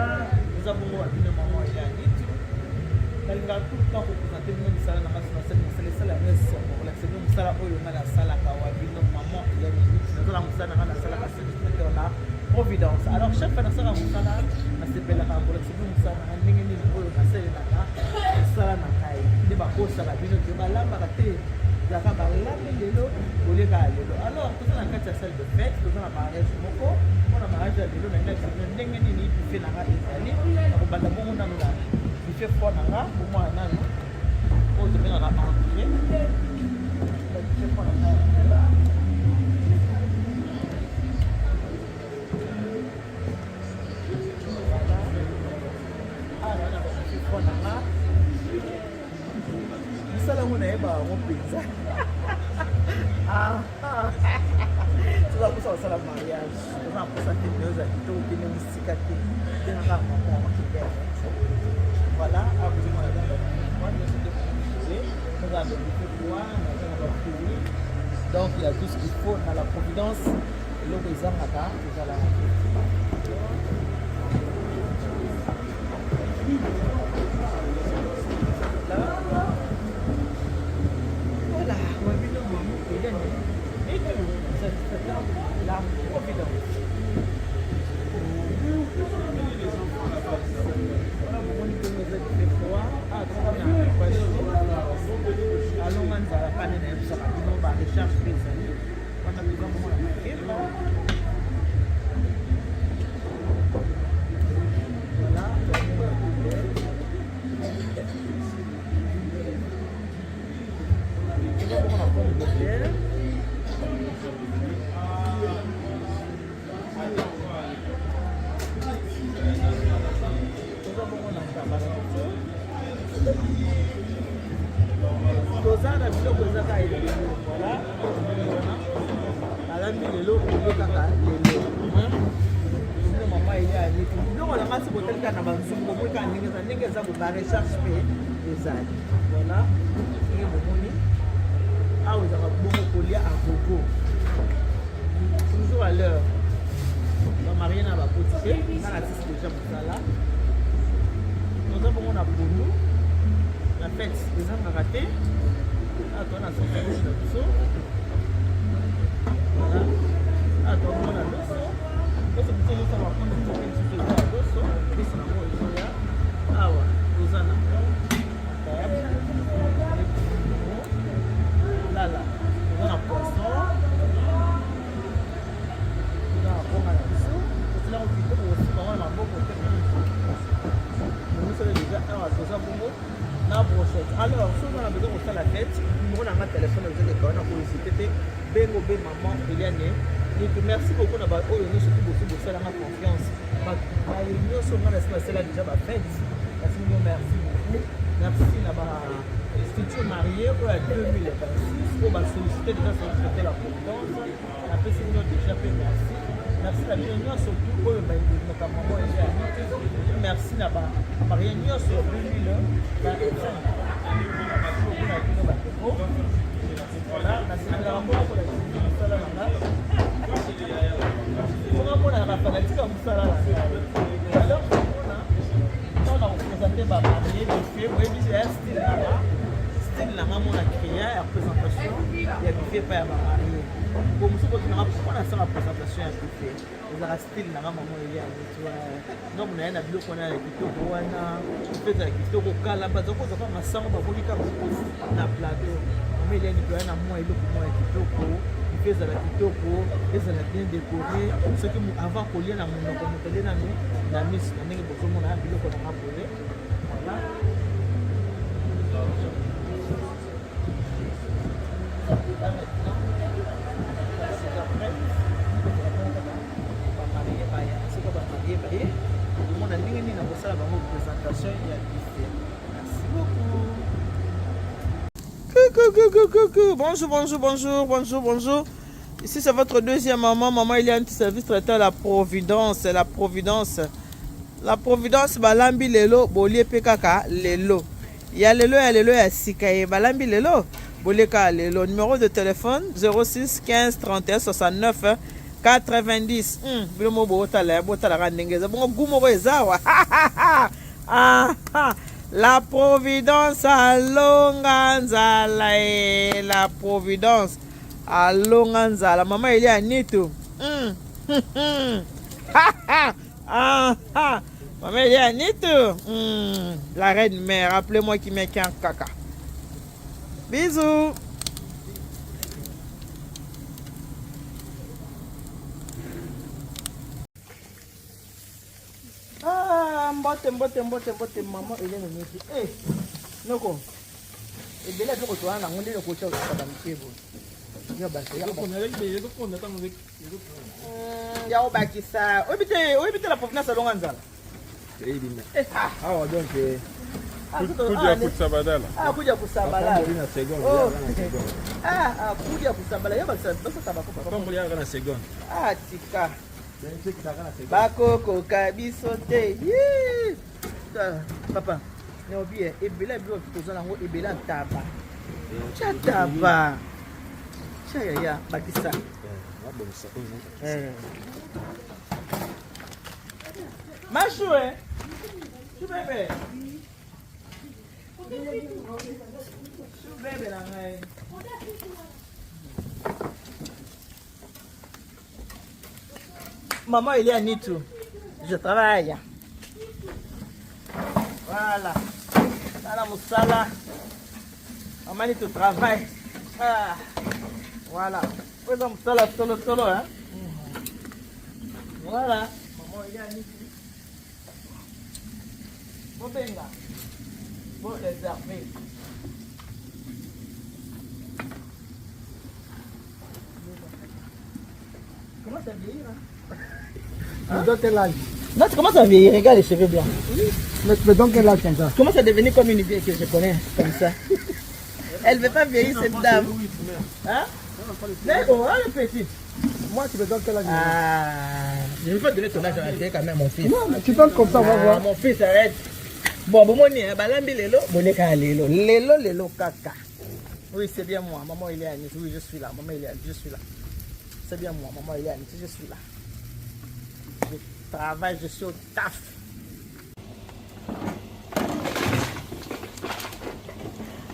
nous avons une maman il y a dit dans le tout temps pour présenter une salle dans la salle c'est la messe pour la salle nous sala oyo na la salle kawa bino maman il y a dit nous allons musala na la salle ka c'est la providence alors chaque fois dans ça musala na sepela ka pour la salle musala na ndenge ni oyo na salle na sala na kai ndi ba ko sala bino ke ba lamba ka te la ka ba lamba lelo ole ka lelo alors tout ça na kati ya salle de fête tout ça na mariage moko na mariage ya lelo na ndenge ndenge nini fait na ka ezali na ko banda bongo na nga il fait fort na nga pour moi nano o te mena na entrée il fait fort na nga sala ngona eba ngo pizza tu vas pour ça la mariage tu vas pour ça que nous a tout qui nous cicaté dans la maman qui est voilà à vous moi moi je suis déposé nous avons fait quoi nous avons fini donc il y a tout ce qu'il faut dans la providence et l'autre ils ont là vous allez la providence. Allons on va pas les ça on va recherche des amis. On a besoin de la Tozana biloko ezaka elelo voilà balambi lelo kaka lelo sino mama ile ali biloko na masi botelika na banzungu bomoka ndenge eza ko ba recherche pe ezali voilà ndenge bomoni awa ezaka bongo kolia à gogo toujours à l'heure bamarie na bapoti te na natisi déjà mosala toza bongo na pondu la fête ezangaka te attends na soka na biso voilà attends mona loso loso biso loso bakondo toke biso eza loso biso na moi ezoya awa toza na lala toza na poisson toza na bonga na biso tosilako kitoko kosibango na maboko te momisolo deja awa toza bongo na brochette alors souvent on a besoin de faire la fête on a un téléphone vous êtes on a curiosité bengo be maman Eliane donc merci beaucoup na ba oyo nous surtout beaucoup de faire la confiance ba yo so na c'est là déjà ba fête parce que merci beaucoup merci na ba futur marié pour la 2026 pour ba solliciter déjà solliciter la confiance la personne déjà fait merci merci la réunion surtout oyo ba maman Eliane merci na ba marié sur 2000 voilà, la sécurité pour la salle là. Comment on a la fanatique comme ça là. Alors on a représenté ma mariée de fait, oui, c'est style là. Style là, maman a créé la représentation, il y a buffet pas à ma mariée. Comme ça, on a fait la présentation à buffet. Vous avez style là, maman il y a non on a un abilo qu'on a avec kitoko wana fait avec kitoko kala bazo ko za masango ba bolika na plateau mais il y a une place na moi il faut moi kitoko il fait za kitoko et ça la bien décoré ce que avant coller na mon ko motele na nous na miss na ndenge bozo mona abilo ko na mapole voilà Bonjour. Ici c'est votre deuxième maman Eliane du service traiteur la Providence. Balambi lelo bolie pekaka lelo. Il y a lelo ya sikaye balambi lelo boleka lelo. Numéro de téléphone 06 15 31 69 90. Bilomo botala ka ndengeza. Bongo gumo bo ezawa. La providence alonga nzala la providence alonga nzala. Mama il y a nitu. Maman il y a nitu. La reine mère, rappelez-moi qui met qu'un caca. Bisous. Mbote maman Hélène Neti. Eh, noko. Et de là que tu as on dit le coach ça va me faire. Ya basi ya ko na rek be ko na tan rek. Ya o baki sa. O bite la provenance alonga nzala. Eh bina. Ah donc kuja kusabadala. Kuja kusabala. Kuja kusabala. Ya basi basi tabako. Kombo ya kana second. Tika. Bakoko kabiso te. Papa, no bien, ebela bio tozana ngo ebela taba. Chataba. Chaya bakisa. Mashue. Bébé. Bébé la ngai. Maman, il est à Nitou. Je travaille. Voilà. Voilà, Moussala. Maman, Nitou travaille. Voilà. Voilà, Moussala, solo, hein. Voilà. Maman, il est à Nitou. Bon, benga. Bon, réservé. Comment ça vieillit, là? Dans quel âge? Non, tu commences à vieillir, regarde les cheveux blancs. Mais dans quel âge comme ça? Tu commences à devenir comme une vieille que je connais, comme ça. Elle ne veut pas vieillir, cette dame. Hein? D'accord, elle est petite. Moi, tu veux dans quel âge? Je ne veux pas donner ton âge à la quand même, mon fils. Non, mais tu donnes comme ça, on va voir. Mon fils, arrête. Bon, bon, balambi lelo, boneka lelo. Lelo, kaka. Oui, c'est bien moi. Maman, il est à Nice. Oui, je suis là. Maman, il est à Nice. Je suis là. C'est bien moi. Maman, il est à Nice. Je suis là. Je travaille, je suis au taf.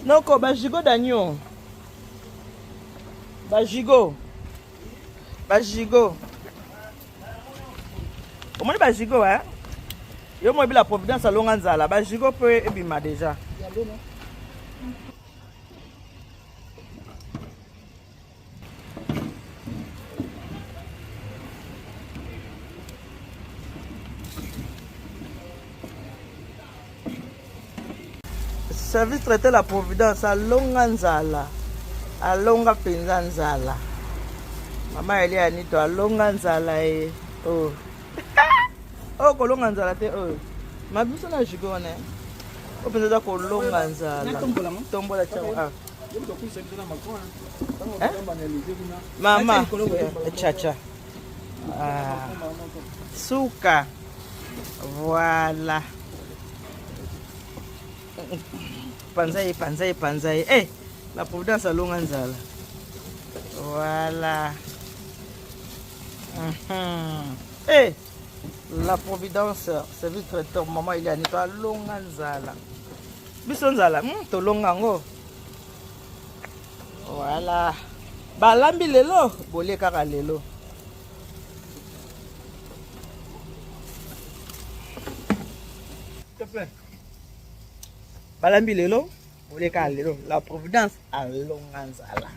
Noko, bajigo d'agneau. Bajigo. Au moins, bajigo, hein? Yo moi la providence à Longanzala. Bajigo peut ebima déjà. Service traité la providence à Longanzala. À Longa Penzanzala. Maman elle est à Nito à Longanzala. Oh. Oh, Longanzala te oh. Ma biso na jigone. O penza ko Longanzala. Tombola cha. Mama chacha. Suka. Voilà. Panzai. Eh, la providence à Longanzala. Voilà. Eh, la providence, service traiteur, maman il y a ni toi Longanzala. Bisonzala, to longango. Voilà. Balambi lelo, bolé kaka lelo. S'il te plaît. Balambi lelo, bolé kaka lelo. La providence à Longanzala.